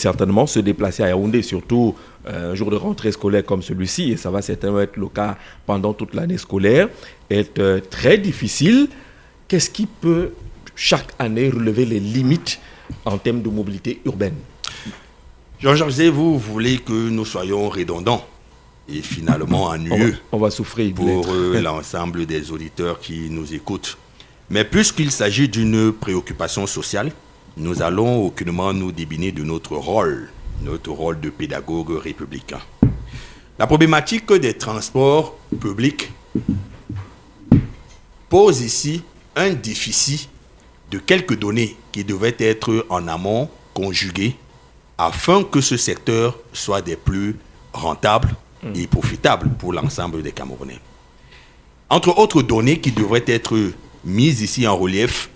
certainement se déplacer à Yaoundé, surtout un jour de rentrée scolaire comme celui-ci, et ça va certainement être le cas pendant toute l'année scolaire, est très difficile. Qu'est-ce qui peut chaque année relever les limites en termes de mobilité urbaine? Jean-Jacques, vous voulez que nous soyons redondants et finalement ennuyeux on va souffrir pour l'ensemble des auditeurs qui nous écoutent. Mais puisqu'il s'agit d'une préoccupation sociale, nous allons aucunement nous débiner de notre rôle de pédagogue républicain. La problématique des transports publics pose ici un déficit de quelques données qui devaient être en amont conjuguées afin que ce secteur soit des plus rentables et profitables pour l'ensemble des Camerounais. Entre autres données qui devraient être mises ici en relief,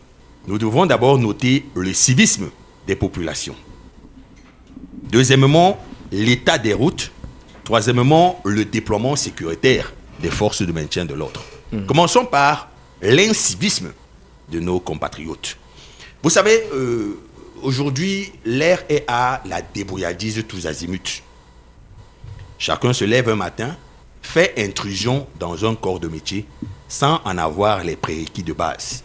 nous devons d'abord noter le civisme des populations. Deuxièmement, l'état des routes. Troisièmement, le déploiement sécuritaire des forces de maintien de l'ordre. Commençons par l'incivisme de nos compatriotes. Vous savez, aujourd'hui, l'air est à la débrouillardise tous azimuts. Chacun se lève un matin, fait intrusion dans un corps de métier sans en avoir les prérequis de base.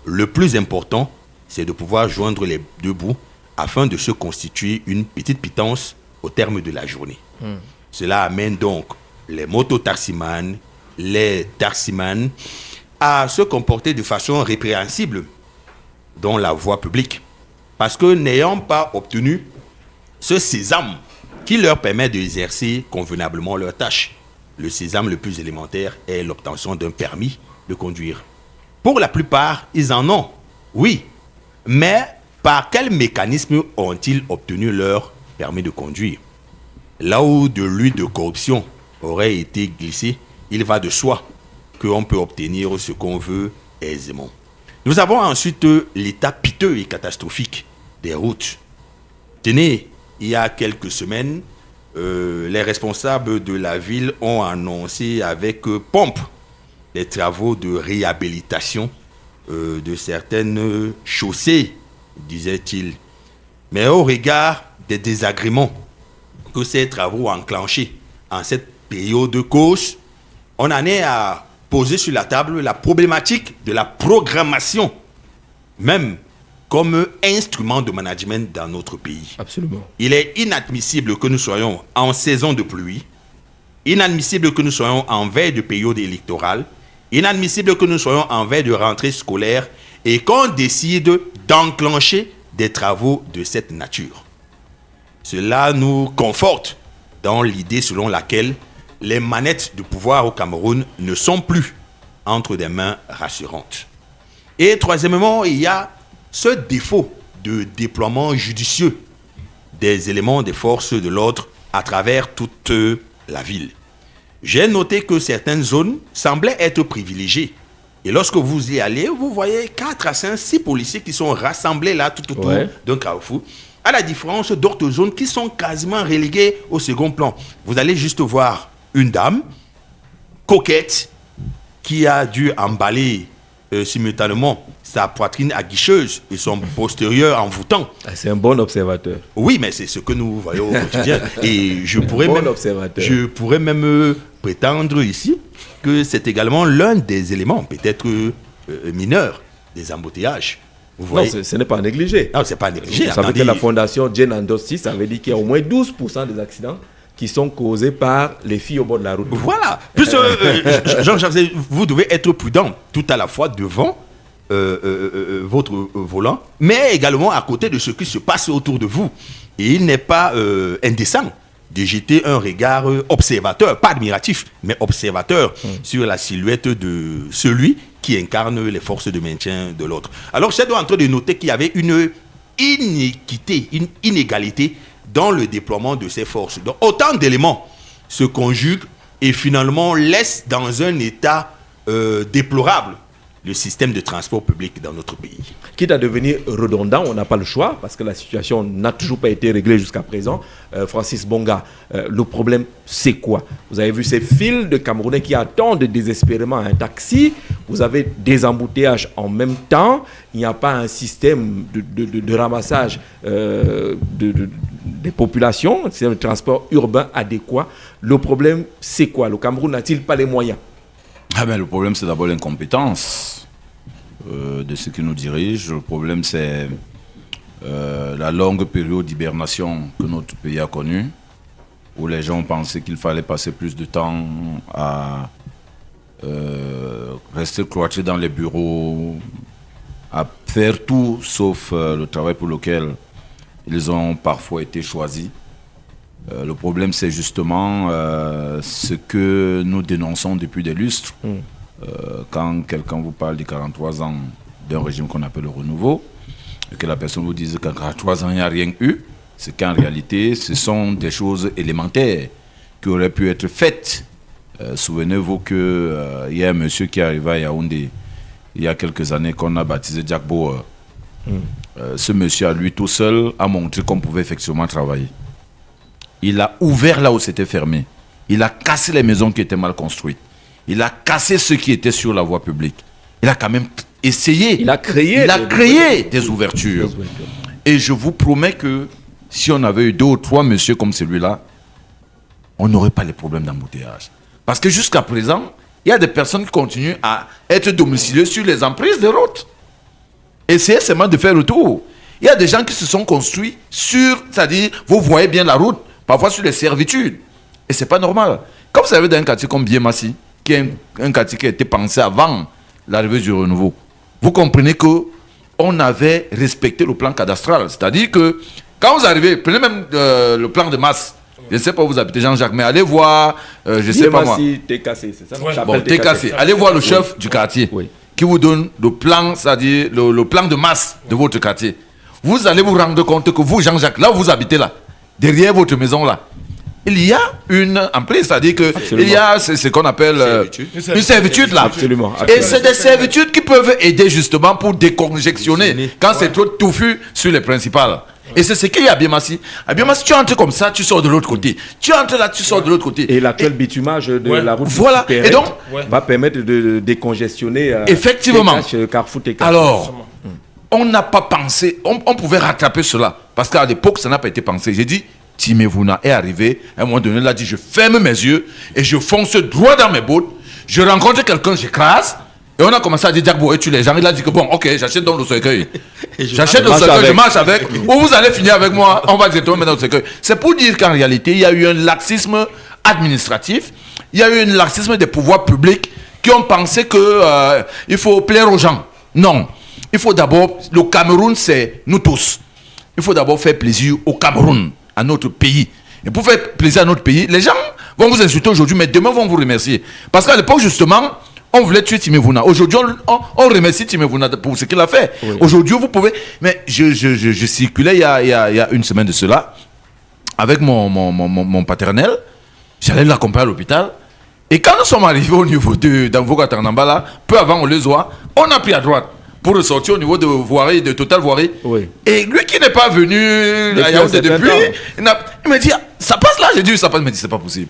Le plus important, c'est de pouvoir joindre les deux bouts afin de se constituer une petite pitance au terme de la journée. Cela amène donc les mototaximans, les taximans à se comporter de façon répréhensible dans la voie publique. Parce que n'ayant pas obtenu ce sésame qui leur permet d'exercer convenablement leurs tâches. Le sésame le plus élémentaire est l'obtention d'un permis de conduire. Pour la plupart, ils en ont, oui. Mais par quel mécanisme ont-ils obtenu leur permis de conduire? Là où de l'huile de corruption aurait été glissée, il va de soi qu'on peut obtenir ce qu'on veut aisément. Nous avons ensuite l'état piteux et catastrophique des routes. Tenez, il y a quelques semaines, les responsables de la ville ont annoncé avec pompe les travaux de réhabilitation de certaines chaussées, disait-il. Mais au regard des désagréments que ces travaux ont enclenchés en cette période de cause, on en est à poser sur la table la problématique de la programmation, même comme instrument de management dans notre pays. Absolument. Il est inadmissible que nous soyons en saison de pluie, inadmissible que nous soyons en veille de période électorale, inadmissible que nous soyons en veille de rentrée scolaire et qu'on décide d'enclencher des travaux de cette nature. Cela nous conforte dans l'idée selon laquelle les manettes de pouvoir au Cameroun ne sont plus entre des mains rassurantes. Et troisièmement, il y a ce défaut de déploiement judicieux des éléments des forces de l'ordre à travers toute la ville. J'ai noté que certaines zones semblaient être privilégiées. Et lorsque vous y allez, vous voyez 4 à 5, 6 policiers qui sont rassemblés là tout autour d'un carrefour, à la différence d'autres zones qui sont quasiment reléguées au second plan. Vous allez juste voir une dame coquette qui a dû emballer simultanément sa poitrine aguicheuse et son postérieur envoûtant. C'est un bon observateur. Oui, mais c'est ce que nous voyons au quotidien. Et je pourrais même prétendre ici que c'est également l'un des éléments, peut-être mineurs, des embouteillages. Vous voyez? Non, ce n'est pas négligé. Non, c'est pas négligé. Vous savez que la fondation Jane Andossi, ça veut dire qu'il y a au moins 12% des accidents qui sont causés par les filles au bord de la route. Voilà. Plus, Jean-Jacques, vous devez être prudent tout à la fois devant votre volant, mais également à côté de ce qui se passe autour de vous. Et il n'est pas indécent de jeter un regard observateur, pas admiratif, mais observateur sur la silhouette de celui qui incarne les forces de maintien de l'ordre. Alors, j'étais en train de noter qu'il y avait une inéquité, une inégalité dans le déploiement de ces forces. Donc, autant d'éléments se conjuguent et finalement laissent dans un état déplorable le système de transport public dans notre pays. Quitte à devenir redondant, on n'a pas le choix parce que la situation n'a toujours pas été réglée jusqu'à présent. Francis Bonga, le problème, c'est quoi? Vous avez vu ces files de Camerounais qui attendent désespérément un taxi. Vous avez des embouteillages en même temps. Il n'y a pas un système de ramassage des populations, un système de transport urbain adéquat. Le problème, c'est quoi? Le Cameroun n'a-t-il pas les moyens? Le problème, c'est d'abord l'incompétence de ceux qui nous dirigent. Le problème, c'est la longue période d'hibernation que notre pays a connue, où les gens pensaient qu'il fallait passer plus de temps à rester cloîtrés dans les bureaux, à faire tout sauf le travail pour lequel ils ont parfois été choisis. Le problème, c'est justement ce que nous dénonçons depuis des lustres. Quand quelqu'un vous parle de 43 ans d'un régime qu'on appelle le renouveau, et que la personne vous dise qu'en 43 ans, il n'y a rien eu, c'est qu'en réalité, ce sont des choses élémentaires qui auraient pu être faites. Souvenez-vous qu'il y a un monsieur qui est arrivé à Yaoundé il y a quelques années qu'on a baptisé Jack Bauer. Ce monsieur, à lui tout seul, a montré qu'on pouvait effectivement travailler. Il a ouvert là où c'était fermé. Il a cassé les maisons qui étaient mal construites. Il a cassé ceux qui étaient sur la voie publique. Il a quand même essayé. Il a créé des ouvertures. Et je vous promets que si on avait eu 2 ou 3 messieurs comme celui-là, on n'aurait pas les problèmes d'embouteillage. Parce que jusqu'à présent, il y a des personnes qui continuent à être domiciliées sur les emprises de route. Essayez seulement de faire le tour. Il y a des gens qui se sont construits sur, c'est-à-dire, vous voyez bien la route, parfois sur les servitudes. Et ce n'est pas normal. Comme vous savez, dans un quartier comme Biémassi, qui est un quartier qui a été pensé avant l'arrivée du renouveau, vous comprenez qu'on avait respecté le plan cadastral. C'est-à-dire que quand vous arrivez, prenez même le plan de masse. Je ne sais pas où vous habitez Jean-Jacques, mais allez voir, je ne sais pas moi. T'es cassé, c'est ça? Bon, t'es cassé. Allez voir le chef du quartier qui vous donne le plan, c'est-à-dire le plan de masse de votre quartier. Vous allez vous rendre compte que vous, Jean-Jacques, là où vous habitez là, derrière votre maison là, il y a une emprise, c'est-à-dire qu'il y a ce qu'on appelle une servitude là. Absolument. Et c'est des servitudes qui peuvent aider justement pour décongestionner quand c'est trop touffu sur les principales. Et c'est ce qu'il y a à Biémassi. À Biémassi, tu entres comme ça, tu sors de l'autre côté. Tu entres là, tu sors de l'autre côté. Et l'actuel bitumage de la route et donc, va permettre de décongestionner effectivement. Carrefour TK. Alors, on n'a pas pensé, on pouvait rattraper cela. Parce qu'à l'époque, ça n'a pas été pensé. J'ai dit, Timevuna est arrivé. À un moment donné, il a dit, je ferme mes yeux et je fonce droit dans mes bottes. Je rencontre quelqu'un, j'écrase. Et on a commencé à dire, Jack Boé, tu les gens. Il a dit que bon, ok, j'achète donc le cercueil. J'achète le cercueil, je marche avec. Ou vous allez finir avec moi, on va directement mettre dans le cercueil. C'est pour dire qu'en réalité, il y a eu un laxisme administratif. Il y a eu un laxisme des pouvoirs publics qui ont pensé qu'il faut plaire aux gens. Non. Il faut d'abord, le Cameroun, c'est nous tous. Il faut d'abord faire plaisir au Cameroun, à notre pays. Et pour faire plaisir à notre pays, les gens vont vous insulter aujourd'hui, mais demain vont vous remercier. Parce qu'à l'époque, justement, on voulait tuer Timevuna. Aujourd'hui, on remercie Timevuna pour ce qu'il a fait. Oui. Aujourd'hui, vous pouvez... Mais je circulais il y a une semaine de cela avec mon paternel. J'allais l'accompagner à l'hôpital. Et quand nous sommes arrivés au niveau d'Anvoga-Tarnamba, là, peu avant on les voit, on a pris à droite pour ressortir au niveau de Voirie, de Total Voirie. Oui. Et lui qui n'est pas venu à Yaoundé depuis, il m'a dit, ça passe là? J'ai dit, ça passe. Il m'a dit, c'est pas possible.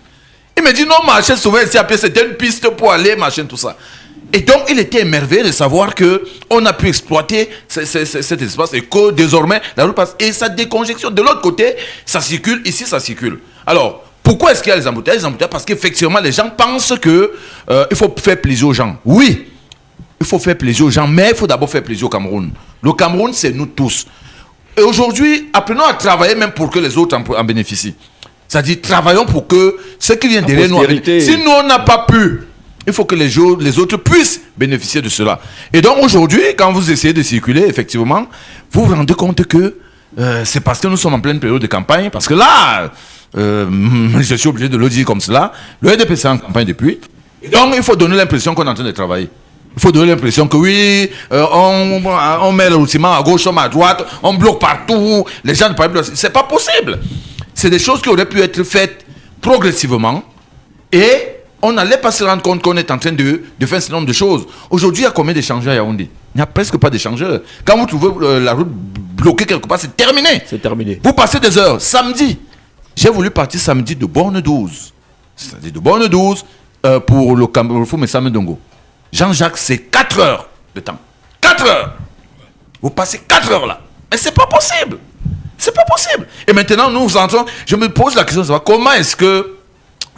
Il me dit non, marcher souvent ici à pied, c'était une piste pour aller, machin, tout ça. Et donc, il était émerveillé de savoir qu'on a pu exploiter cet espace et que désormais, la route passe. Et ça décongestionne. De l'autre côté, ça circule, ici, ça circule. Alors, pourquoi est-ce qu'il y a les embouteillages? Les embouteillages, parce qu'effectivement, les gens pensent qu'il faut faire plaisir aux gens. Oui, il faut faire plaisir aux gens, mais il faut d'abord faire plaisir au Cameroun. Le Cameroun, c'est nous tous. Et aujourd'hui, apprenons à travailler même pour que les autres en bénéficient. C'est-à-dire, travaillons pour que ce qui vient derrière nous... Si nous, on n'a pas pu, il faut que les autres puissent bénéficier de cela. Et donc, aujourd'hui, quand vous essayez de circuler, effectivement, vous vous rendez compte que c'est parce que nous sommes en pleine période de campagne. Parce que là, je suis obligé de le dire comme cela, le RDPC est en campagne depuis. Et donc, il faut donner l'impression qu'on est en train de travailler. Il faut donner l'impression que oui, on met le ciment à gauche, on met à droite, on bloque partout, les gens ne parlent plus. C'est pas possible. C'est des choses qui auraient pu être faites progressivement et on n'allait pas se rendre compte qu'on est en train de faire un certain nombre de choses. Aujourd'hui, il y a combien d'échangeurs à Yaoundé? Il n'y a presque pas d'échangeurs. Quand vous trouvez la route bloquée quelque part, c'est terminé. C'est terminé. Vous passez des heures. Samedi, j'ai voulu partir samedi de Borne 12. C'est-à-dire de Borne 12 pour le Carrefour Messame Dongo. Jean-Jacques, c'est 4 heures de temps. 4 heures. Vous passez 4 heures là. Mais c'est pas possible. C'est pas possible. Et maintenant, nous entrons. Je me pose la question de savoir comment est-ce que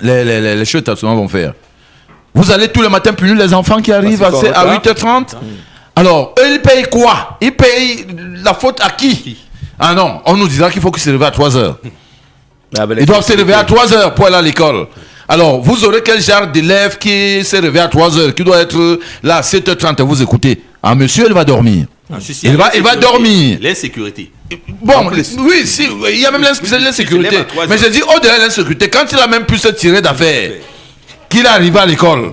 les chefs d'établissement vont faire. Vous allez tous les matins punir les enfants qui arrivent à 8h30. Alors, eux, ils payent quoi? Ils payent la faute à qui? Ah non, on nous dira qu'il faut qu'ils se lèvent à 3 heures. Ils doivent se lever à 3 heures pour aller à l'école. Alors, vous aurez quel genre d'élève qui s'est réveillé à 3 heures, qui doit être là à 7h30 et vous écoutez? Ah, monsieur, il va dormir. Il va dormir. L'insécurité. Bon, oui, si, il y a même l'insécurité. Mais je dis, au-delà de l'insécurité, quand il a même pu se tirer d'affaire, qu'il est arrivé à l'école,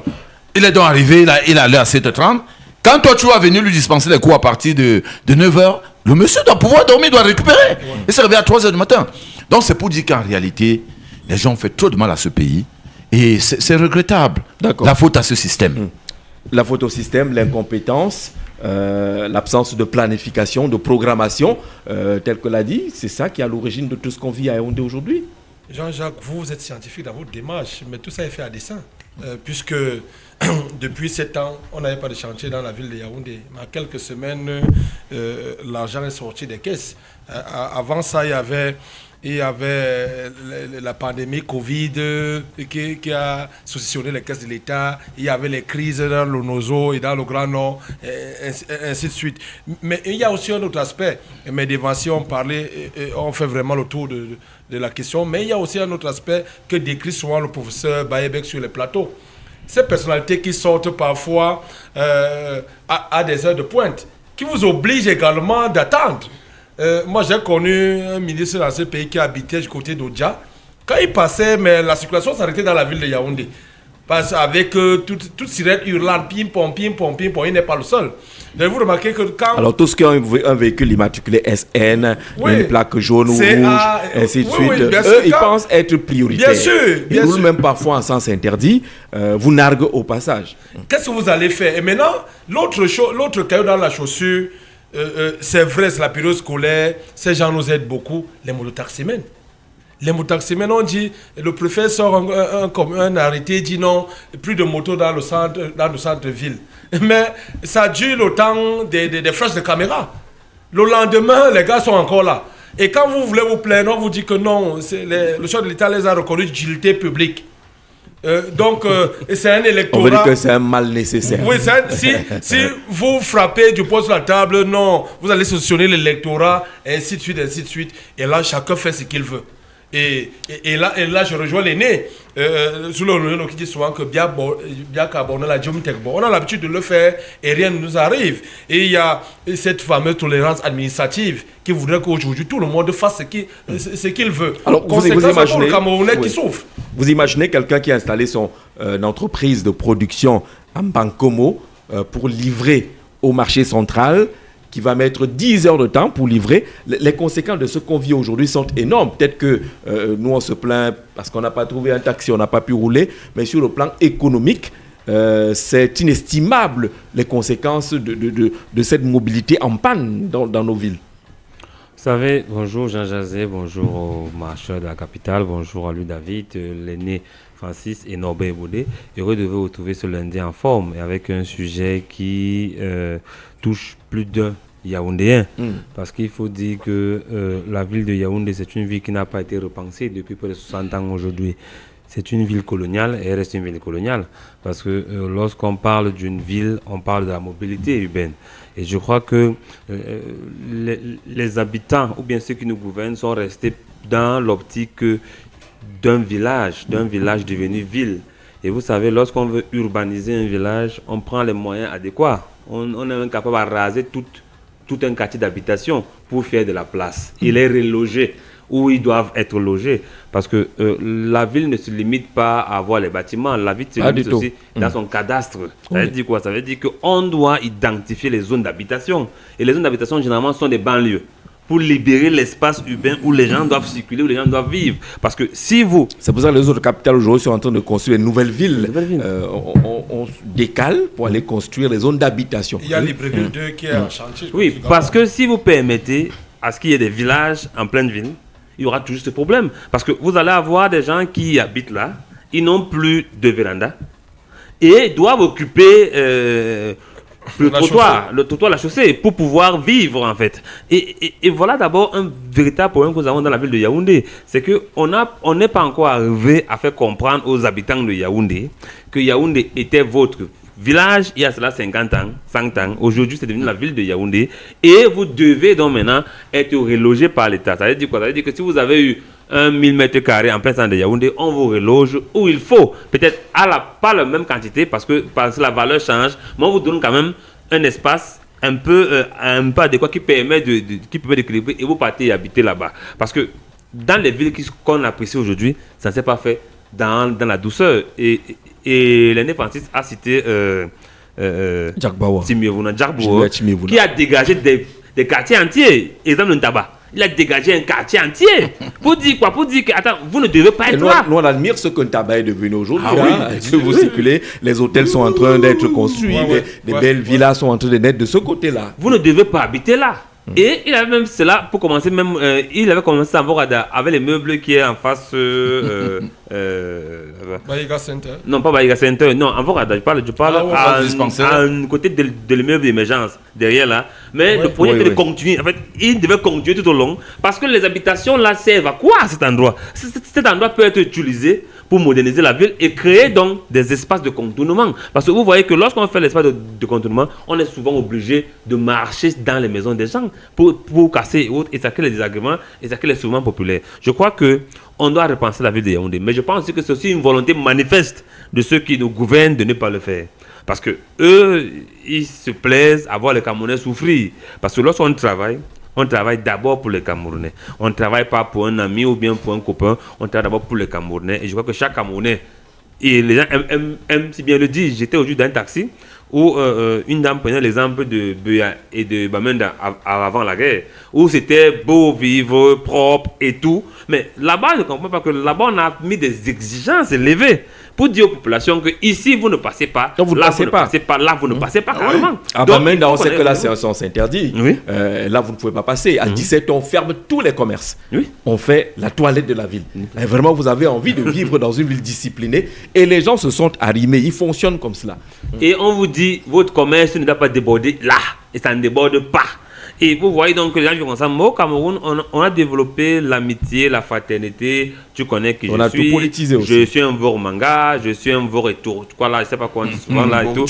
il est donc arrivé, il a l'heure à 7h30. Quand toi, tu vas venir lui dispenser les cours à partir de 9h, le monsieur doit pouvoir dormir, doit récupérer. Il s'est réveillé à 3h du matin. Donc, c'est pour dire qu'en réalité, les gens ont fait trop de mal à ce pays. Et c'est regrettable. La faute à ce système. La faute au système, l'incompétence, l'absence de planification, de programmation, tel que l'a dit, c'est ça qui est à l'origine de tout ce qu'on vit à Yaoundé aujourd'hui. Jean-Jacques, vous êtes scientifique dans votre démarche, mais tout ça est fait à dessein. Puisque depuis 7 ans, on n'avait pas de chantier dans la ville de Yaoundé. Mais en quelques semaines, l'argent est sorti des caisses. Avant ça, il y avait la pandémie Covid qui a saucissonné les caisses de l'État. Il y avait les crises dans le Nozo et dans le Grand Nord, et ainsi de suite. Mais il y a aussi un autre aspect. Mes dévanciers ont parlé, ont fait vraiment le tour de la question. Mais il y a aussi un autre aspect que décrit souvent le professeur Bayebek sur les plateaux. Ces personnalités qui sortent parfois à des heures de pointe, qui vous obligent également d'attendre. Moi, j'ai connu un ministre dans ce pays qui habitait du côté d'Odja. Quand il passait, mais la circulation s'arrêtait dans la ville de Yaoundé. Parce qu'avec toute sirène hurlante, pim-pom, pim-pom, pim-pom, il n'est pas le seul. Donc, vous remarquez que quand... Alors, tous qui ont un véhicule immatriculé SN, une plaque jaune ou rouge, ainsi de suite, eux, ils pensent être prioritaires. Bien sûr. Ils roulent même parfois en sens interdit, vous narguent au passage. Qu'est-ce que vous allez faire? Et maintenant, l'autre caillou dans la chaussure, c'est vrai, c'est la période scolaire, ces gens nous aident beaucoup, les mototaximens. Les mototaximens ont dit, le préfet sort un arrêté, dit non, plus de motos dans le centre-ville. Mais ça dure le temps des flashs de caméra. Le lendemain, les gars sont encore là. Et quand vous voulez vous plaindre, on vous dit que non, le chef de l'État les a reconnus d'utilité publique. Donc, c'est un électorat... On veut dire que c'est un mal nécessaire. Oui, si vous frappez du poing sur la table, non, vous allez sanctionner l'électorat, et ainsi de suite, ainsi de suite. Et là, chacun fait ce qu'il veut. Et là, je rejoins l'aîné, sous le qui dit souvent que bien carbone, la on a l'habitude de le faire et rien ne nous arrive. Et il y a cette fameuse tolérance administrative qui voudrait qu'aujourd'hui tout le monde fasse ce qu'il veut. Alors, vous imaginez, le Camerounais qui souffre. Vous imaginez quelqu'un qui a installé son entreprise de production en Bankomo pour livrer au marché central, qui va mettre 10 heures de temps pour livrer. Les conséquences de ce qu'on vit aujourd'hui sont énormes. Peut-être que nous, on se plaint parce qu'on n'a pas trouvé un taxi, on n'a pas pu rouler, mais sur le plan économique, c'est inestimable les conséquences de cette mobilité en panne dans nos villes. Vous savez, bonjour Jean Jazé, bonjour aux marcheurs de la capitale, bonjour à lui David, l'aîné Francis et Norbert Boudé. Heureux de vous retrouver ce lundi en forme et avec un sujet qui touche plus d'un Yaoundéen. Parce qu'il faut dire que la ville de Yaoundé, c'est une ville qui n'a pas été repensée depuis près de 60 ans aujourd'hui. C'est une ville coloniale et elle reste une ville coloniale. Parce que lorsqu'on parle d'une ville, on parle de la mobilité urbaine. Et je crois que les habitants, ou bien ceux qui nous gouvernent, sont restés dans l'optique d'un village devenu ville. Et vous savez, lorsqu'on veut urbaniser un village, on prend les moyens adéquats. On est incapable de raser tout un quartier d'habitation pour faire de la place. Il est relogé où ils doivent être logés. Parce que la ville ne se limite pas à avoir les bâtiments. La ville se limite aussi dans son cadastre. Ça veut dire quoi? Ça veut dire qu'on doit identifier les zones d'habitation. Et les zones d'habitation, généralement, sont des banlieues. pour libérer l'espace urbain où les gens doivent circuler, où les gens doivent vivre. Parce que si vous... C'est pour ça que les autres capitales aujourd'hui sont en train de construire une nouvelle ville. On décale pour aller construire les zones d'habitation. Il y a Libreville 2 qui est en chantier. Oui, parce que si vous permettez à ce qu'il y ait des villages en pleine ville, il y aura toujours ce problème. Parce que vous allez avoir des gens qui habitent là, ils n'ont plus de véranda et doivent occuper le trottoir, la chaussée, pour pouvoir vivre en fait. Et voilà d'abord un véritable problème que nous avons dans la ville de Yaoundé. C'est qu'on n'est pas encore arrivé à faire comprendre aux habitants de Yaoundé que Yaoundé était votre village il y a cela 50 ans, 100 ans. Aujourd'hui, c'est devenu la ville de Yaoundé. Et vous devez donc maintenant être relogé par l'État. Ça veut dire quoi? Ça veut dire que si vous avez eu 1000 mètres carrés en plein centre de Yaoundé, on vous reloge où il faut. Peut-être pas la même quantité parce que la valeur change, mais on vous donne quand même un espace un peu adéquat qui permet d'équilibrer et vous partez habiter là-bas. Parce que dans les villes qu'on apprécie aujourd'hui, ça ne s'est pas fait dans la douceur. Et l'aîné Francis a cité Jack Bauer, qui a dégagé des quartiers entiers. Exemple, le tabac. Il a dégagé un quartier entier. Pour dire quoi? Pour dire que, attends, vous ne devez pas être là. Nous, on admire ce que Ntaba est devenu aujourd'hui. Que vous circulez, les hôtels sont en train d'être construits, des belles villas sont en train de naître de ce côté-là. Vous ne devez pas habiter là. Et il avait même cela pour commencer, il avait commencé à voir avec les meubles qui est en face. Baïga Center. Non, pas Baïga Center, non, en Vorada, je parle à un côté de l'immeuble d'émergence, derrière là. Mais le projet était de continuer, en fait, il devait continuer tout au long, parce que les habitations là servent à quoi cet endroit? Cet endroit peut être utilisé pour moderniser la ville et créer donc des espaces de contournement. Parce que vous voyez que lorsqu'on fait l'espace de contournement, on est souvent obligé de marcher dans les maisons des gens pour casser et autres, et ça crée les désagréments, et ça crée les souvenirs populaires. Je crois qu'on doit repenser la ville de Yaoundé, mais je pense aussi que c'est aussi une volonté manifeste de ceux qui nous gouvernent de ne pas le faire. Parce que eux, ils se plaisent à voir les Camerounais souffrir. Parce que lorsqu'on travaille, on travaille d'abord pour les Camerounais. On ne travaille pas pour un ami ou bien pour un copain. On travaille d'abord pour les Camerounais. Et je crois que chaque Camerounais, et les gens aiment si bien le dire. J'étais aujourd'hui dans un taxi où une dame prenait l'exemple de Buya et de Bamenda avant la guerre, où c'était beau vivre, propre et tout. Mais là-bas, je ne comprends pas que là-bas, on a mis des exigences élevées pour dire aux populations que ici vous ne passez pas, donc vous là ne passez pas. Là vous ne passez pas carrément. À Bamenda, on sait que là c'est un sens interdit. Oui. Là vous ne pouvez pas passer. À 17h, on ferme tous les commerces. Oui. On fait la toilette de la ville. Et vraiment, vous avez envie de vivre dans une ville disciplinée et les gens se sont arrimés. Ils fonctionnent comme cela. Et on vous dit votre commerce ne doit pas déborder là et ça ne déborde pas. Et vous voyez donc que les gens vivent ensemble. Au Cameroun, on a développé l'amitié, la fraternité. Tu connais qui on je a suis. Tout politisé aussi. Je suis un Vor Manga, je suis un Vor et tout. Quoi là, je sais pas quoi on dit souvent là et tout.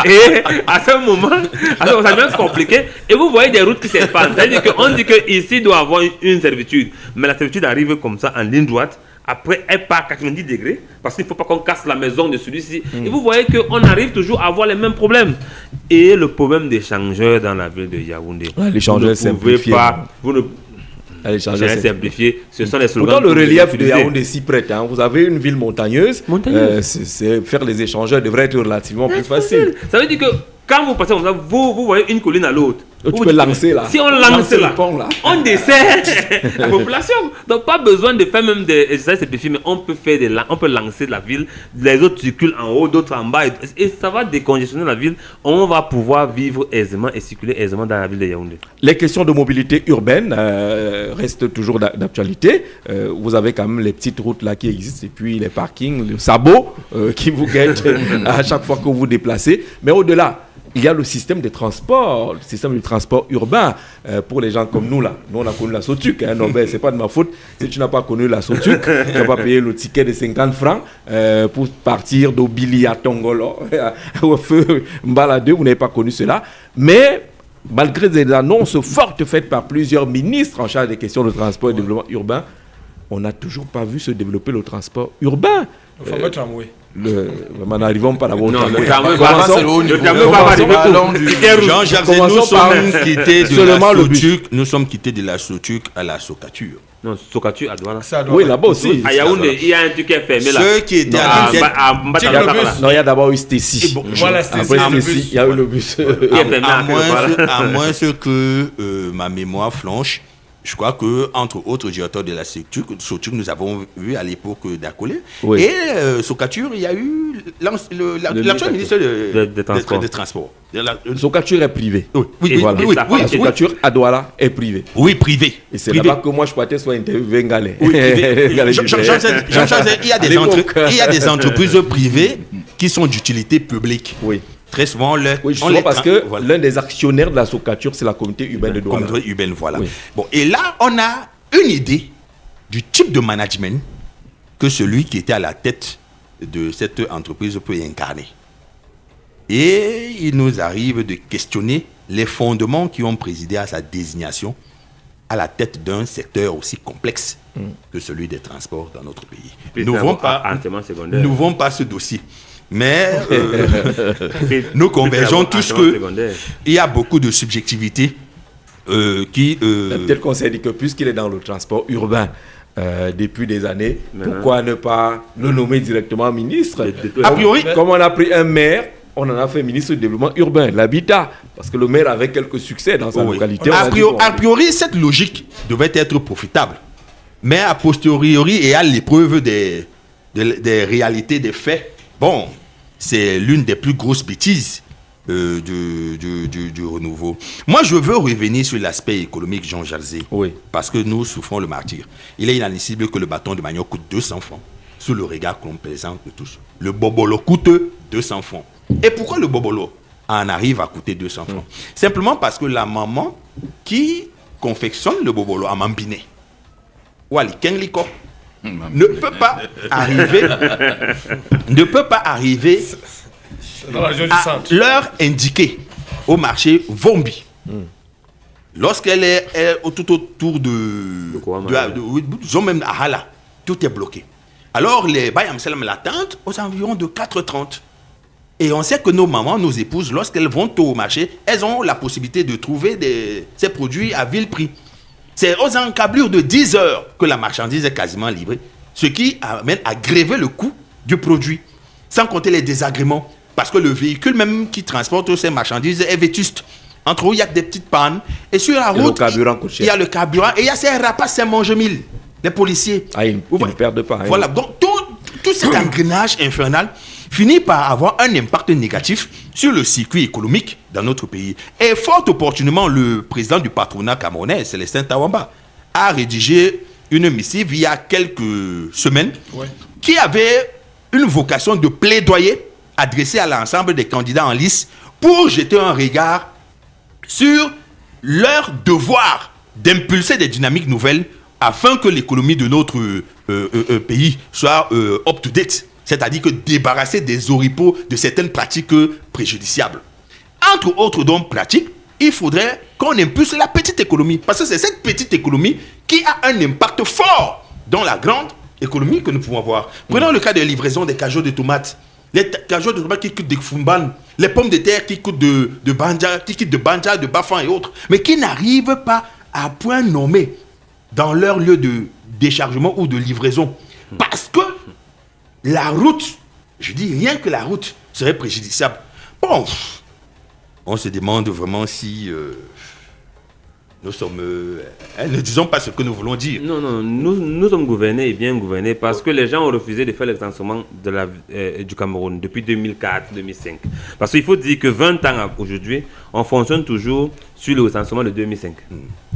Et à ce moment, ça devient compliqué. Et vous voyez des routes qui s'épandent. C'est-à-dire qu'on dit qu'ici doit avoir une servitude. Mais la servitude arrive comme ça en ligne droite. Après, elle part à 90 degrés, parce qu'il ne faut pas qu'on casse la maison de celui-ci. Et vous voyez qu'on arrive toujours à avoir les mêmes problèmes. Et le problème des changeurs dans la ville de Yaoundé. Les changeurs simplifiés. Les changeurs simplifiés, ce sont les slogans. Pourtant, le relief de Yaoundé est si prêt. Vous avez une ville montagneuse. Faire les échangeurs devrait être relativement plus facile. Ça veut dire que quand vous passez comme ça, vous voyez une colline à l'autre. Tu peux lancer là. Si on lance là, on dessert la population. Donc pas besoin de faire même des exercices simplifiés, mais on peut lancer la ville. Les autres circulent en haut, d'autres en bas, et ça va décongestionner la ville. On va pouvoir vivre aisément et circuler aisément dans la ville de Yaoundé. Les questions de mobilité urbaine restent toujours d'actualité. Vous avez quand même les petites routes là qui existent, et puis les parkings, les sabots qui vous guettent à chaque fois que vous vous déplacez. Mais au-delà, il y a le système de transport, le système de transport urbain pour les gens comme nous là. Nous on a connu la Sotuc, non ben c'est pas de ma faute. Si tu n'as pas connu la Sotuc, tu vas pas payer le ticket de 50 francs pour partir d'Obili à Tongolo au feu Mbala 2, vous n'avez pas connu cela. Mais malgré des annonces fortes faites par plusieurs ministres en charge des questions de transport et de développement urbain, on n'a toujours pas vu se développer le transport urbain. Le fameux tramway. Nous n'arrivons pas d'abord au Non, tramway. le tramway Commençons- va arriver tôt. Jean-Jacques, nous Commençons par sommes quittés de seulement la le bus. Sotuc, nous sommes quittés de la Sotuc à la Socature. Non, Sokatu à Douala. C'est à Oui, Douala. là-bas aussi. À Yaoundé, il y a un truc qui est fermé là. Ceux qui étaient à la tête, Check le bus. Non, il y a d'abord eu Stécie. Et bon, Voilà, c'était Après ça, le Stécie, bus. il y a eu le bus. Qui est fermé à Douala. à moins que ma mémoire flanche, je crois que entre autres directeurs de la Sotuc, nous avons vu à l'époque d'Akolé. Oui. Et Socature, il y a eu l'actuel ministre Des Transports. des Transports. Socature est privé. Oui, oui, Et oui, voilà. oui, La oui, La oui, Socature à Douala est privée. oui, privé. Et c'est Privé. là-bas que moi je partais sur interview Ngalé. Oui, privé. Ngalé Jean-Jacques, il y a des l'époque. il y a des entreprises privées qui sont d'utilité publique. Oui. Très souvent, Oui, justement parce que l'un des actionnaires de la Socature, c'est la communauté urbaine de Douala. communauté urbaine, voilà. Oui. Bon, et là, on a une idée du type de management que celui qui était à la tête de cette entreprise peut incarner. Et il nous arrive de questionner les fondements qui ont présidé à sa désignation à la tête d'un secteur aussi complexe que celui des transports dans notre pays. Puis Nous c'est n'ouvrons un pas, enseignement secondaire. n'ouvrons pas ce dossier. Mais Puis- nous puis convergeons c'est un tous enseignement que secondaire. il y a beaucoup de subjectivité qui... Peut-être qu'on s'est dit que puisqu'il est dans le transport urbain depuis des années, Maintenant. pourquoi ne pas le nommer directement ministre De- a priori, Comme on a pris un maire, on en a fait ministre du développement urbain, l'habitat, parce que le maire avait quelques succès dans sa oui. localité. on a dit, bon, A priori, cette logique devait être profitable. Mais a posteriori et à l'épreuve des réalités, des faits, bon, c'est l'une des plus grosses bêtises du renouveau. Moi, je veux revenir sur l'aspect économique, Jean Jalzé, Oui. parce que nous souffrons le martyr. Il est inadmissible que le bâton de manioc coûte 200 francs, sous le regard qu'on plaisante de tous. Le bobolo coûte 200 francs. Et pourquoi le bobolo en arrive à coûter 200 francs? Simplement parce que la maman qui confectionne le bobolo à Mambiné, ou à Likenliko, ne peut pas arriver Dans la région du à centre. leur indiquer au marché Vombi. Lorsqu'elle est tout autour Kouamara. disons même à Hala, tout est bloqué. Alors les Bayam Salam l'attendent aux environs de 4h30. Et on sait que nos mamans, nos épouses, lorsqu'elles vont au marché, elles ont la possibilité de trouver ces produits à vil prix. C'est aux encablures de 10 heures que la marchandise est quasiment livrée, ce qui amène à gréver le coût du produit, sans compter les désagréments, parce que le véhicule même qui transporte ces marchandises est vétuste. Entre eux, il y a des petites pannes, et sur la Et le route, carburant coûte cher. il y a le carburant, et il y a ces rapaces Saint-Mange-Mille, les policiers. Ah, ils Vous ne voyez? perdent pas. hein. Voilà, donc tout cet engrenage infernal finit par avoir un impact négatif sur le circuit économique dans notre pays. Et fort opportunément, le président du patronat camerounais, Célestin Tawamba, a rédigé une missive il y a quelques semaines Ouais. qui avait une vocation de plaidoyer adressée à l'ensemble des candidats en lice pour jeter un regard sur leur devoir d'impulser des dynamiques nouvelles afin que l'économie de notre pays soit up-to-date, c'est-à-dire que débarrasser des oripeaux de certaines pratiques préjudiciables. Entre autres donc pratiques, il faudrait qu'on impulse la petite économie, parce que c'est cette petite économie qui a un impact fort dans la grande économie que nous pouvons avoir. Prenons le cas des livraisons des cajots de tomates. Les cajots de tomates qui coûtent de Fumban, les pommes de terre qui coûtent de Banja, qui quittent de Banja, de Bafan et autres, mais qui n'arrivent pas à point nommé dans leur lieu de déchargement ou de livraison. Parce que la route, je dis rien que la route, serait préjudiciable. Bon, on se demande vraiment si nous sommes... ne disons pas ce que nous voulons dire. Non, non, nous sommes gouvernés et bien gouvernés parce que les gens ont refusé de faire l'extension du Cameroun depuis 2004-2005. Parce qu'il faut dire que 20 ans aujourd'hui, on fonctionne toujours sur le recensement de 2005.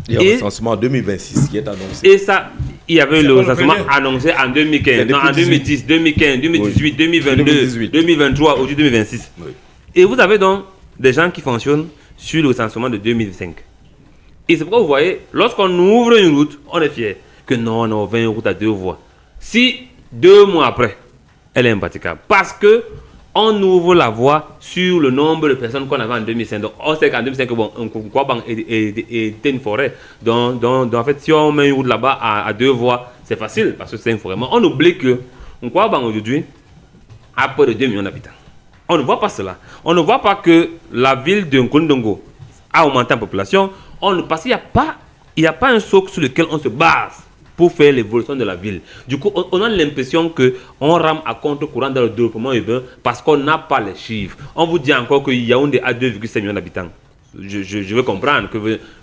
Il y a un recensement en 2026 qui est annoncé. Et ça, il y avait C'est le pas le recensement premier. annoncé en 2015, C'est non, en depuis 2010, 2015, 2018, 2022, 2018. 2023, aujourd'hui 2026. Oui. Et vous avez donc des gens qui fonctionnent sur le recensement de 2005. Et c'est pourquoi vous voyez, lorsqu'on ouvre une route, on est fier que non, on a ouvert une route à 2 voies. Si 2 mois après, elle est impraticable. Parce que on ouvre la voie sur le nombre de personnes qu'on avait en 2005. Donc on sait qu'en 2005, bon, était une forêt. Donc en fait, si on met une route là-bas à 2 voies, C'est facile parce que c'est information. On oublie que, on croit aujourd'hui, à peu de 2 millions d'habitants. On ne voit pas cela. On ne voit pas que la ville de Nkondongo a augmenté en population. Parce qu'il n'y a pas un socle sur lequel on se base pour faire l'évolution de la ville. Du coup, on a l'impression qu'on rame à contre-courant dans le développement urbain parce qu'on n'a pas les chiffres. On vous dit encore que Yaoundé a 2,5 millions d'habitants. Je veux comprendre,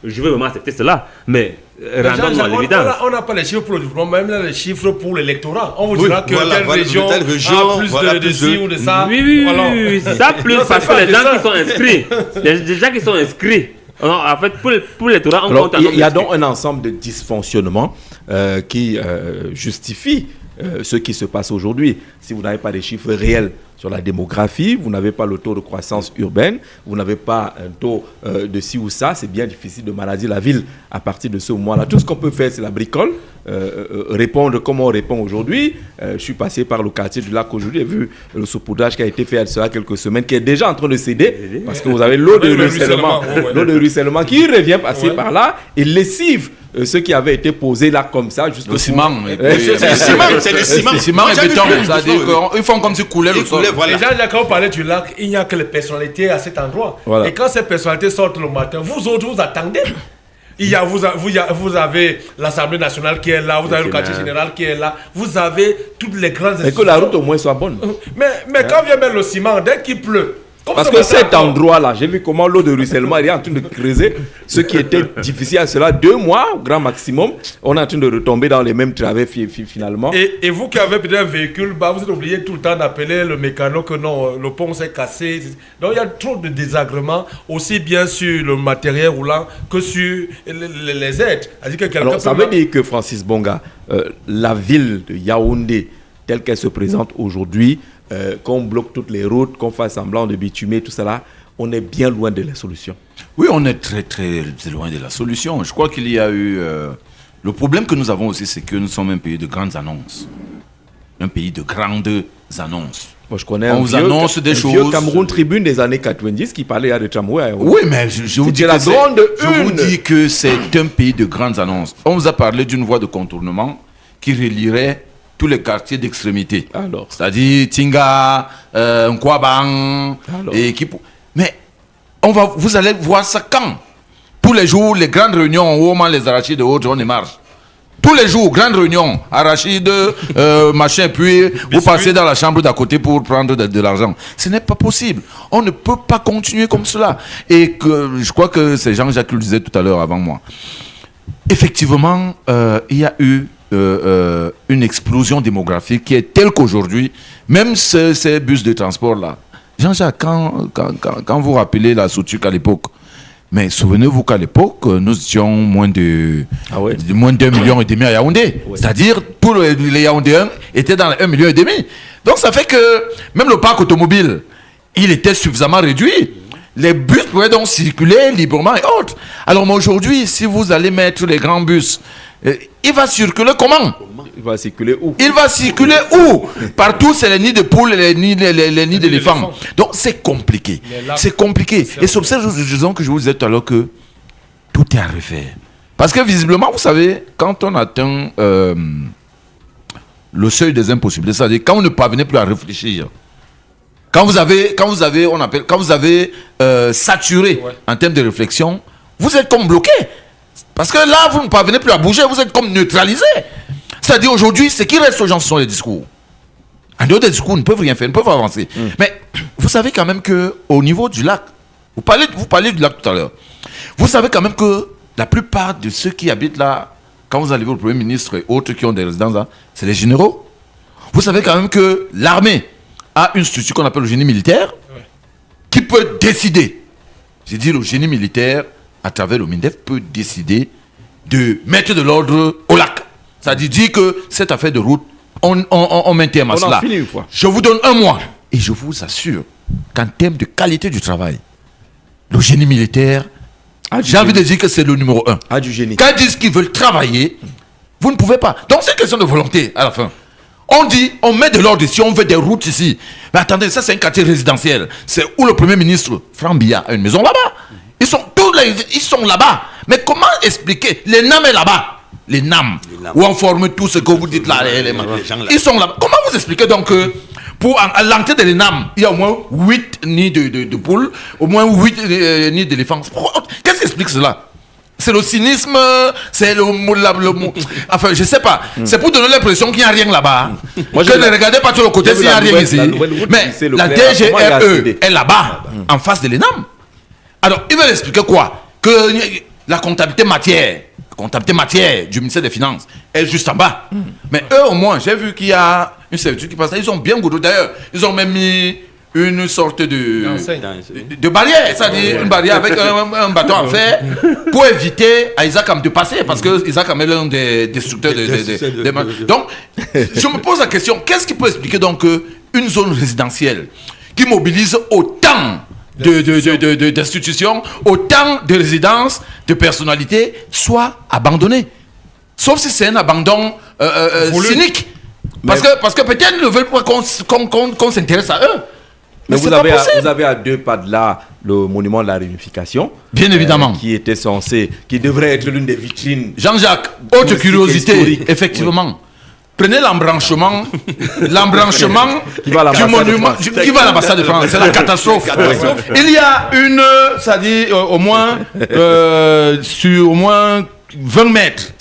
je veux vraiment accepter cela, mais rendons-nous à l'évidence. On n'a pas les chiffres pour le développement, même là, les chiffres pour l'électorat. On vous Oui, dira que voilà, telle région a plus de ci ou de ça. Oui, ça plus parce que les gens qui sont inscrits, les gens qui sont inscrits, en fait, pour l'électorat, on compte. Il y a donc un ensemble de dysfonctionnements qui justifient ce qui se passe aujourd'hui. Si vous n'avez pas des chiffres réels sur la démographie, vous n'avez pas le taux de croissance urbaine, vous n'avez pas un taux de ci ou ça, c'est bien difficile de manager la ville à partir de ce moment-là. Tout ce qu'on peut faire, c'est la bricole, répondre comme on répond aujourd'hui. Je suis passé par le quartier du lac aujourd'hui, j'ai vu le saupoudrage qui a été fait il y a quelques semaines, qui est déjà en train de céder, parce que vous avez l'eau de ruissellement qui revient passer par là et lessive ceux qui avaient été posés là comme ça. Le ciment. C'est du ciment. Ciment et béton. Ils font comme si coulait le sol. Voilà. Déjà, quand on parlait du lac, il n'y a que les personnalités à cet endroit. Voilà. Et quand ces personnalités sortent le matin, vous autres, vous attendez. Vous avez l'Assemblée nationale qui est là, vous avez le quartier général qui est là, vous avez toutes les grandes institutions. Et que la route au moins soit bonne. Mais quand vient mettre le ciment, dès qu'il pleut, parce que cet endroit-là, j'ai vu comment l'eau de ruissellement est en train de creuser ce qui était difficile à cela 2 mois, au grand maximum. On est en train de retomber dans les mêmes travers finalement. Et vous qui avez peut-être un véhicule, vous êtes obligé tout le temps d'appeler le mécano que non, le pont s'est cassé. Donc il y a trop de désagréments, aussi bien sur le matériel roulant que sur les aides. Alors ça veut dire que Francis Bonga, la ville de Yaoundé, telle qu'elle se présente aujourd'hui, qu'on bloque toutes les routes, qu'on fasse semblant de bitumer, tout cela, on est bien loin de la solution. Oui, on est très très loin de la solution. Je crois qu'il y a eu... Le problème que nous avons aussi, c'est que nous sommes un pays de grandes annonces. Un pays de grandes annonces. Moi, je connais on vous annonce des choses. Vieux Cameroun Tribune des années 90 qui parlait de tramway. Oui, mais je vous dis que c'est un pays de grandes annonces. On vous a parlé d'une voie de contournement qui relierait tous les quartiers d'extrémité. C'est-à-dire Tinga, Nkwabang, et qui... Mais vous allez voir ça quand? Tous les jours, les grandes réunions, où on les arachides de haute, on est marche. Tous les jours, grandes réunions, arachides, machin, puis vous passez dans la chambre d'à côté pour prendre de l'argent. Ce n'est pas possible. On ne peut pas continuer comme cela. Et je crois que c'est Jean-Jacques qui le disait tout à l'heure avant moi. Effectivement, il y a eu une explosion démographique qui est telle qu'aujourd'hui, même ces bus de transport-là, Jean-Jacques, quand vous rappelez la Sotuc à l'époque, mais souvenez-vous qu'à l'époque, nous étions moins de 1,5 million à Yaoundé. Oui. C'est-à-dire, tous les Yaoundéens étaient dans les 1,5 million. Donc ça fait que même le parc automobile, il était suffisamment réduit. Les bus pouvaient donc circuler librement et autres. Alors aujourd'hui, si vous allez mettre les grands bus, il va circuler comment? Il va circuler où? Partout, c'est les nids de poules, les nids d'éléphants. Donc c'est compliqué. C'est compliqué. Et c'est pour cette raison que je vous disais tout à l'heure que tout est à refaire. Parce que visiblement, vous savez, quand on atteint le seuil des impossibilités, c'est-à-dire quand vous ne parvenez plus à réfléchir, quand vous avez saturé en termes de réflexion, vous êtes comme bloqué. Parce que là, vous ne parvenez plus à bouger, vous êtes comme neutralisé. C'est-à-dire aujourd'hui, ce qui reste aux gens, ce sont les discours. En dehors des discours, ils ne peuvent rien faire, ils ne peuvent avancer. Mais vous savez quand même qu'au niveau du lac, vous parlez du lac tout à l'heure, vous savez quand même que la plupart de ceux qui habitent là, quand vous allez voir le Premier ministre et autres qui ont des résidences là, c'est les généraux. Vous savez quand même que l'armée a une structure qu'on appelle le génie militaire, qui peut décider. J'ai dit le génie militaire, à travers le MINDEF, peut décider de mettre de l'ordre au lac. C'est-à-dire dire que cette affaire de route, on met un terme à cela. Je vous donne 1 mois. Et je vous assure qu'en termes de qualité du travail, le génie militaire, j'ai envie de dire que c'est le numéro 1. Quand ils disent qu'ils veulent travailler, vous ne pouvez pas. Donc c'est une question de volonté à la fin. On dit, on met de l'ordre ici, on veut des routes ici. Mais attendez, ça c'est un quartier résidentiel. C'est où le Premier ministre, Franck Biya, a une maison là-bas. Ils sont là-bas. Mais comment expliquer? Les NAM est là-bas. les NAM, Les NAM. où on forme tout ce que vous dites là. Les gens là. Ils sont là. Comment vous expliquez donc que pour à l'entrée de l'ENAM, il y a au moins 8 nids de poules, au moins 8 nids d'éléphants. Qu'est-ce qui explique cela? C'est le cynisme, c'est le enfin, je sais pas. C'est pour donner l'impression qu'il n'y a rien là-bas. Moi, Que ne regardez pas sur le côté j'ai vu s'il n'y a la rien nouvelle- ici. la nouvelle route Mais lycée la Leclerc, comment elle a DGRE accédé est là-bas, en face de l'ENAM. Alors, ils veulent expliquer quoi? Que la comptabilité matière du ministère des Finances est juste en bas. Mais eux, au moins, j'ai vu qu'il y a une servitude qui passe là. Ils ont bien goûté. D'ailleurs, ils ont même mis une sorte de barrière, c'est-à-dire une barrière avec un bâton en fer pour éviter à Isaac de passer, parce que Isaac est l'un des destructeurs de Donc, je me pose la question, qu'est-ce qui peut expliquer donc une zone résidentielle qui mobilise autant d'institutions, autant de résidences, de personnalités, soit abandonnée? Sauf si c'est un abandon cynique. Parce que peut-être ils ne veulent pas qu'on s'intéresse à eux. Mais c'est vous pas avez, possible. vous avez à 2 pas de là le monument de la réunification. Bien évidemment. Qui devrait être l'une des vitrines. Jean-Jacques, autre Touristique curiosité, historique. effectivement. Prenez l'embranchement Qui va à du l'ambassade de monument, France. qui va à l'ambassade de France. C'est la catastrophe. Il y a une, c'est-à-dire au moins, sur au moins 20 mètres.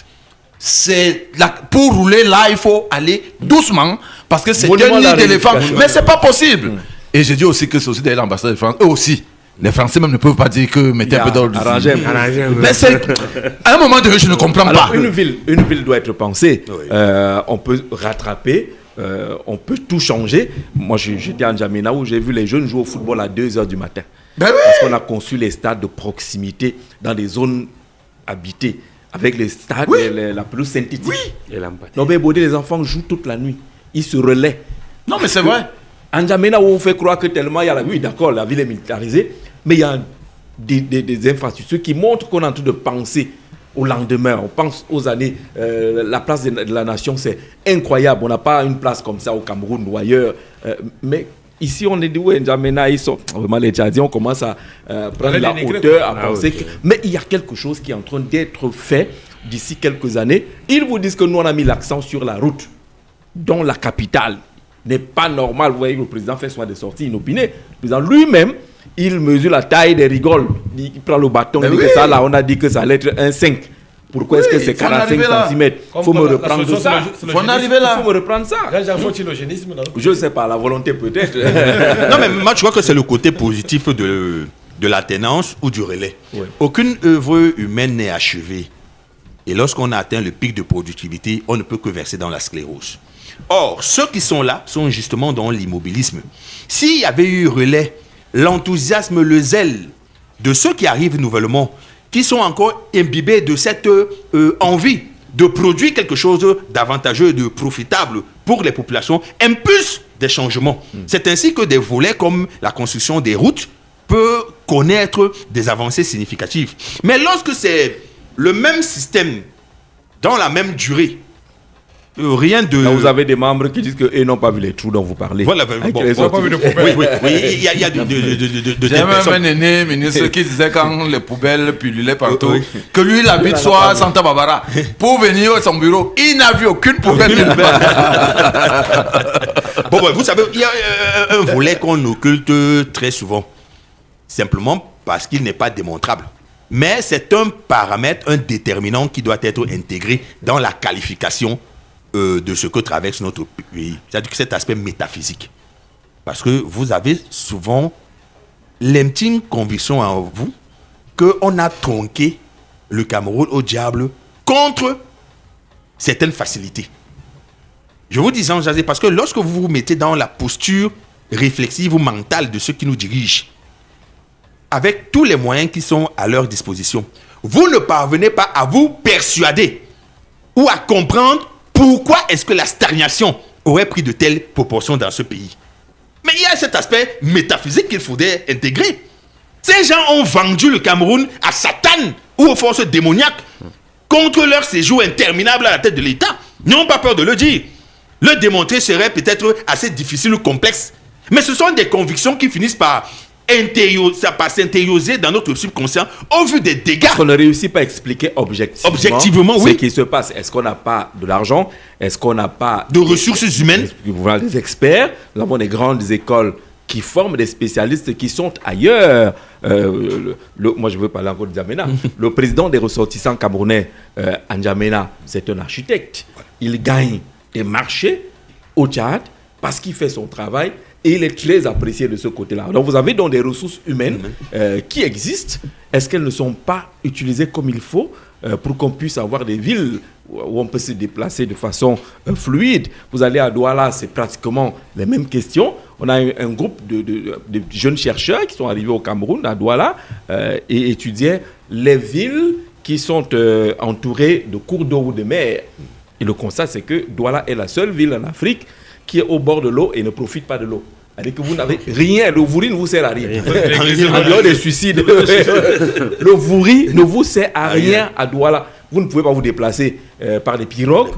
Pour rouler là, il faut aller doucement parce que c'est Monument un de la nid d'éléphant. réunification. Mais c'est pas possible. Et j'ai dit aussi que c'est aussi derrière l'ambassade de France. Eux aussi. Les Français même ne peuvent pas dire que mettez un peu d'ordre. Arrangez. Mais c'est. À un moment donné, je ne comprends Alors, pas. une ville doit être pensée. Oui. On peut rattraper, on peut tout changer. Moi, j'étais en N'Djamena où j'ai vu les jeunes jouer au football à 2h du matin. Ben oui. Parce qu'on a conçu les stades de proximité dans des zones habitées. Avec les stades, la pelouse synthétique. Et l'empathie. Non, mais Bodé, les enfants jouent toute la nuit. Ils se relaient. Non, mais c'est vrai. En N'Djamena où on fait croire que tellement il y a la... Oui, d'accord, la ville est militarisée, mais il y a des infrastructures qui montrent qu'on est en train de penser au lendemain. On pense aux années... la place de la nation, c'est incroyable. On n'a pas une place comme ça au Cameroun ou ailleurs. Mais ici, on est dit, oui, N'Djamena, ils sont... Vraiment, les Tchadiens, on commence à prendre la hauteur, à penser ok. que... Mais il y a quelque chose qui est en train d'être fait d'ici quelques années. Ils vous disent que nous, on a mis l'accent sur la route, dont la capitale n'est pas normale. Vous voyez, le président fait soin de sorties inopinées. Le président lui-même, il mesure la taille des rigoles. Il prend le bâton, il dit que ça, là, on a dit que ça allait être un 5. Pourquoi est-ce que c'est faut en 45 arriver là. cm? Il faut me reprendre solution, ça. c'est le Faut en arriver là. Il faut me reprendre ça. Jean-Jacques, faut-il le génisme dans Je ne sais pas, la volonté peut-être. Non, mais moi, je crois que c'est le côté positif de l'alternance ou du relais. Ouais. Aucune œuvre humaine n'est achevée. Et lorsqu'on a atteint le pic de productivité, on ne peut que verser dans la sclérose. Or, ceux qui sont là sont justement dans l'immobilisme. S'il y avait eu relais, l'enthousiasme, le zèle de ceux qui arrivent nouvellement, qui sont encore imbibés de cette envie de produire quelque chose d'avantageux, de profitable pour les populations, impulse des changements. C'est ainsi que des volets comme la construction des routes peut connaître des avancées significatives. Mais lorsque c'est le même système, dans la même durée, rien de... Là, vous avez des membres qui disent qu'ils n'ont pas vu les trous dont vous parlez. Voilà, Avec bon, les bon, autres. oui, il y a de J'ai telles même personnes. un aîné ministre qui disait quand les poubelles pullulaient partout, Oui. que lui, il habite soit à Santa Barbara. Pour venir à son bureau, il n'a vu aucune poubelle. Bon, vous savez, il y a un volet qu'on occulte très souvent. Simplement parce qu'il n'est pas démontrable. Mais c'est un paramètre, un déterminant qui doit être intégré dans la qualification de ce que traverse notre pays. C'est-à-dire que cet aspect métaphysique. Parce que vous avez souvent l'intime conviction en vous qu'on a tronqué le Cameroun au diable contre certaines facilités. Je vous dis, Jean Jazé, parce que lorsque vous vous mettez dans la posture réflexive ou mentale de ceux qui nous dirigent, avec tous les moyens qui sont à leur disposition, vous ne parvenez pas à vous persuader ou à comprendre pourquoi est-ce que la stagnation aurait pris de telles proportions dans ce pays. Mais il y a cet aspect métaphysique qu'il faudrait intégrer. Ces gens ont vendu le Cameroun à Satan ou aux forces démoniaques contre leur séjour interminable à la tête de l'État. N'ayons pas peur de le dire. Le démontrer serait peut-être assez difficile ou complexe. Mais ce sont des convictions qui finissent par ça passe intérioriser dans notre subconscient au vu des dégâts. On ne réussit pas à expliquer objectivement oui. ce qui se passe. Est-ce qu'on n'a pas de l'argent? Est-ce qu'on n'a pas de ressources humaines? Voilà, des experts. Nous avons des grandes écoles qui forment des spécialistes qui sont ailleurs. Moi, je veux parler encore de N'Djamena. Le président des ressortissants camerounais, N'Djamena, c'est un architecte. Il gagne des marchés au Tchad parce qu'il fait son travail et il est très apprécié de ce côté-là. Donc, vous avez donc des ressources humaines qui existent. Est-ce qu'elles ne sont pas utilisées comme il faut pour qu'on puisse avoir des villes où on peut se déplacer de façon fluide? Vous allez à Douala, c'est pratiquement les mêmes questions. On a un groupe de jeunes chercheurs qui sont arrivés au Cameroun, à Douala, et étudiaient les villes qui sont entourées de cours d'eau ou de mer. Et le constat, c'est que Douala est la seule ville en Afrique qui est au bord de l'eau et ne profite pas de l'eau. C'est-à-dire que vous n'avez rien, le vouri ne vous sert à rien. En dehors des suicides, le vouri ne vous sert à rien à Douala. Vous ne pouvez pas vous déplacer par des pirogues,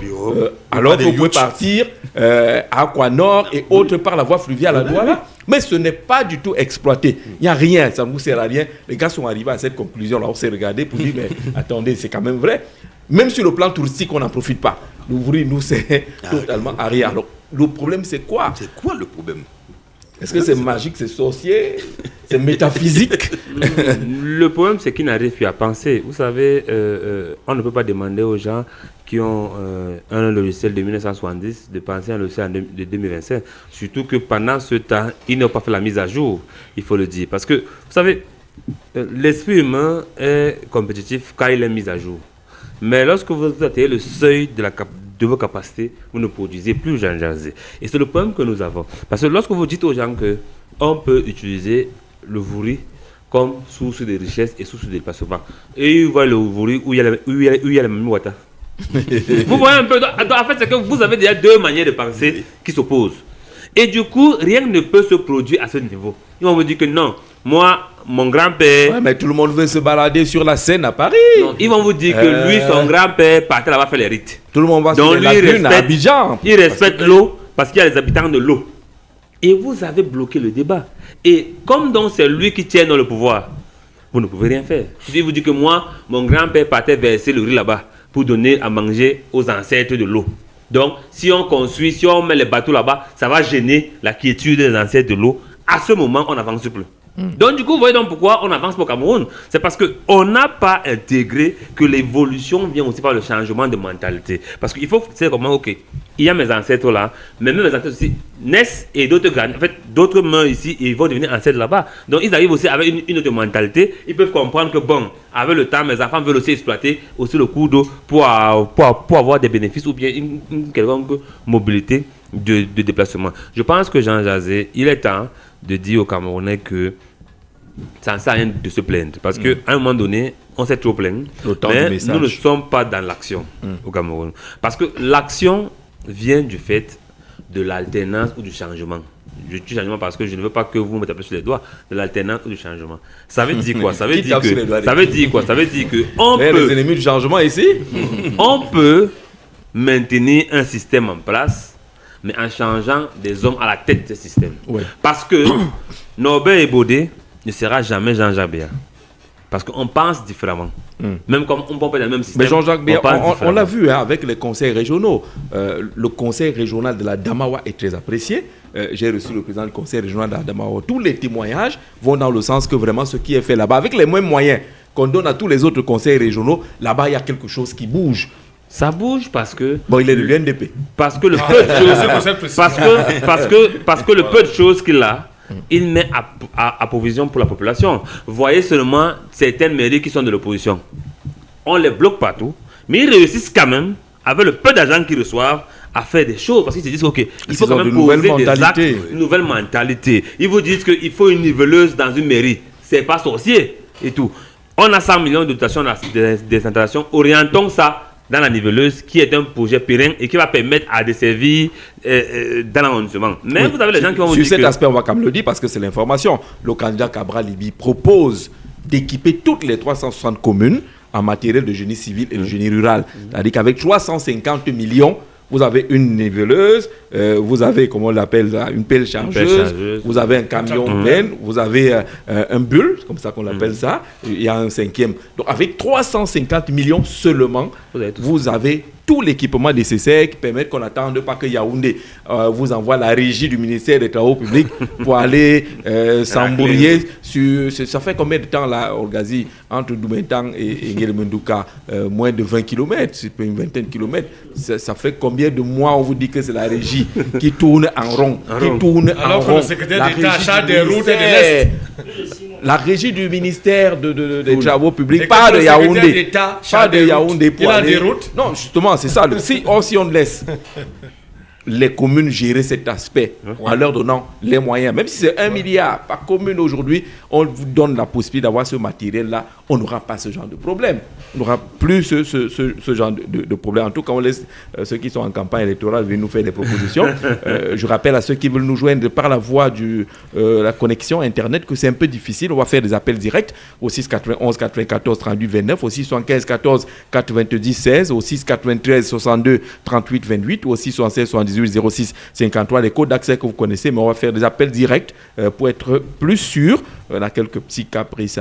alors que vous pouvez partir à Aquanor et autres par la voie fluviale à Douala. Mais ce n'est pas du tout exploité. Il n'y a rien, ça ne vous sert à rien. Les gars sont arrivés à cette conclusion-là. On s'est regardé pour dire, mais attendez, c'est quand même vrai. Même sur le plan touristique, on n'en profite pas. Le vouri nous sert totalement à rien. Alors, le problème, c'est quoi? C'est quoi le problème? Est-ce que c'est magique, c'est sorcier, c'est métaphysique? Le problème, c'est qu'ils n'arrivent plus à penser. Vous savez, on ne peut pas demander aux gens qui ont un logiciel de 1970 de penser à un logiciel de 2025. Surtout que pendant ce temps, ils n'ont pas fait la mise à jour, il faut le dire. Parce que, vous savez, l'esprit humain est compétitif quand il est mis à jour. Mais lorsque vous atteignez le seuil de vos capacités, vous ne produisez plus Jean Jazé. Et c'est le problème que nous avons. Parce que lorsque vous dites aux gens qu'on peut utiliser le vouri comme source de richesse et source de déplacement, et ils voient le vouri où il y a la même water. Vous voyez un peu, en fait, c'est que vous avez déjà deux manières de penser qui s'opposent. Et du coup, rien ne peut se produire à ce niveau. Ils vont vous dire que non, moi, mon grand-père... Ouais, mais tout le monde veut se balader sur la Seine à Paris. Non, ils vont vous dire que lui, son grand-père, partait là-bas faire les rites. Tout le monde va sur la lune à Abidjan. Il respecte l'eau parce qu'il y a les habitants de l'eau. Et vous avez bloqué le débat. Et comme donc c'est lui qui tient dans le pouvoir, vous ne pouvez rien faire. Il vous dit que moi, mon grand-père partait verser le riz là-bas pour donner à manger aux ancêtres de l'eau. Donc, si on construit, si on met les bateaux là-bas, ça va gêner la quiétude des ancêtres de l'eau. À ce moment, on n'avance plus. Donc, du coup, vous voyez donc pourquoi on avance pour Cameroun. C'est parce qu'on n'a pas intégré que l'évolution vient aussi par le changement de mentalité. Parce qu'il faut, c'est comment, ok, il y a mes ancêtres là, mais même mes ancêtres aussi naissent et d'autres gagnent. En fait, d'autres meurent ici et ils vont devenir ancêtres là-bas. Donc, ils arrivent aussi avec une autre mentalité. Ils peuvent comprendre que, bon, avec le temps, mes enfants veulent aussi exploiter aussi le cours d'eau pour avoir des bénéfices ou bien une quelconque mobilité de déplacement. Je pense que Jean Jazé, il est temps de dire aux Camerounais que ça ne sert à rien de se plaindre. Parce qu'à un moment donné, on s'est trop plaint. Mais nous ne sommes pas dans l'action au Cameroun. Parce que l'action vient du fait de l'alternance ou du changement. Je dis changement parce que je ne veux pas que vous me tapez sur les doigts. De l'alternance ou du changement. Ça veut dire quoi? Ça veut dire que on peut... les ennemis du changement ici? On peut maintenir un système en place, mais en changeant des hommes à la tête de ce système. Ouais. Parce que Norbert Ebodé ne sera jamais Jean-Jacques Béa. Parce qu'on pense différemment. Même comme on peut dans le même système. Mais Jean-Jacques Béa, on l'a vu avec les conseils régionaux. Le conseil régional de la Damawa est très apprécié. J'ai reçu le président du conseil régional de la Damawa. Tous les témoignages vont dans le sens que vraiment ce qui est fait là-bas, avec les mêmes moyens qu'on donne à tous les autres conseils régionaux, là-bas il y a quelque chose qui bouge. Ça bouge parce que... Bon, il est de l'UNDP. Parce que le peu de choses... parce que le peu de choses qu'il a, il met à provision pour la population. Voyez seulement certaines mairies qui sont de l'opposition. On les bloque partout, mais ils réussissent quand même, avec le peu d'argent qu'ils reçoivent, à faire des choses. Parce qu'ils se disent, ok, il faut quand même poser des actes, une nouvelle mentalité. Ils vous disent qu'il faut une niveleuse dans une mairie. C'est pas sorcier et tout. On a 100 millions de dotations de décentralisation. Orientons ça dans la niveleuse, qui est un projet pérenne et qui va permettre à desservir dans l'arrondissement. Mais vous avez les gens qui vont vous dire sur cet aspect, on va quand même le dire parce que c'est l'information. Le candidat Cabral Libi propose d'équiper toutes les 360 communes en matériel de génie civil et de génie rural. C'est-à-dire qu'avec 350 millions, Vous avez une niveleuse, vous avez, comment on l'appelle, une pelle chargeuse, vous avez un camion plein, vous avez un bulle, comme ça qu'on l'appelle ça, il y a un 5e. Donc avec 350 millions seulement, vous avez tout l'équipement nécessaire qui permet qu'on n'attende pas que Yaoundé vous envoie la régie du ministère des Travaux publics pour aller s'embrouiller sur... Ça fait combien de temps là, Orgazi, entre Doumentang et Nguelemenduka? Moins de 20 km, c'est une vingtaine de kilomètres. Ça fait combien de mois on vous dit que c'est la régie qui tourne en rond, Alors que le secrétaire d'État charge des routes et de l'Est. La régie du ministère des Travaux publics, pas de Yaoundé. Pas de Yaoundé pour aller... des routes. Non, justement, c'est ça. Si on laisse les communes gérer cet aspect en leur donnant les moyens, même si c'est 1 milliard par commune aujourd'hui, on vous donne la possibilité d'avoir ce matériel-là, on n'aura pas ce genre de problème. On n'aura plus ce genre de problème. En tout cas, on laisse ceux qui sont en campagne électorale venir nous faire des propositions. Je rappelle à ceux qui veulent nous joindre par la voie de la connexion Internet que c'est un peu difficile. On va faire des appels directs au 6 91 94 38 29, au 6 75 14 90 16, au 6 93 62 38 28, au 6 76 78 06 53, les codes d'accès que vous connaissez, mais on va faire des appels directs pour être plus sûr. On a quelques petits cas précis.